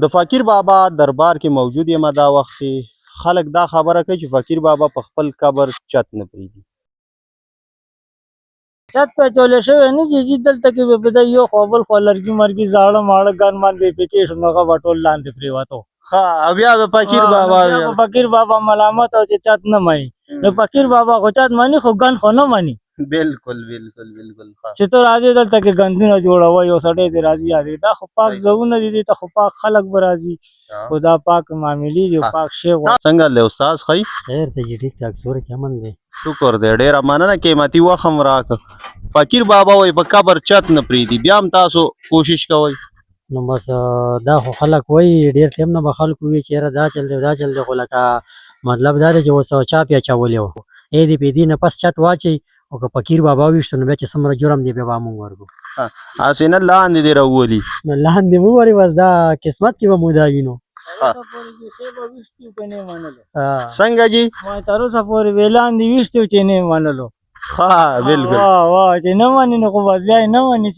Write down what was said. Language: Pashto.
د فقیر بابا دربار کې موجود یم دا وخت کې خلک دا خبره کوي چې فقیر بابا په خپل قبر چت نه پرېږدي. چت په چولې شوی نه چې دلته کې به په یو خو بل خوا لرګي مرګي زاړه ماړه ګرمان به پکې شو نو هغه به ټول لاندې پرېوتو. ها بیا د فقیر بابا بیا به فقیر بابا ملامت او چې چت نه مني نو فقیر بابا خو چت مني خو ګن خو نه مني. بالکل بالکل بالکل چې ته راځې دلته کې ګندونه جوړوه یو سړی دې راځي یادې دا خو پاک ځایونه دي دې ته خو پاک خلک به راځي خو دا پاک معاملې دي پاک شی غواړي. څنګه دی استاد ښه خیر دی چې ټیک ټاک سوره کې امن دی. شکر دی ډېره مننه قیمتي وخت هم راکړه. فقیر بابا وایي په قبر چت نه پرېږدي بیا هم تاسو کوشش کوئ. نو بس دا خو خلک وایي ډېر ټایم نه به خلکو وایي چې یاره دا چل دی دا چل دی خو لکه مطلب دا دی چې اوس چاپ یې اچولی وو ای دې پې دې نه پس چت واچوي او که فقیر بابا وویشتو نو بیا چې څومره جرم دی بیا به موږ ورکړو. هسې نه لاندې دې راولي نو لاندې مو ولې بس دا قسمت کې به مو دا وینو. څنګه جي ما تر اوسه پورې وې لاندې ویشتو چې نه یې منلو. ها بالکل چې نه مني نو خو بس بیا یې نه مني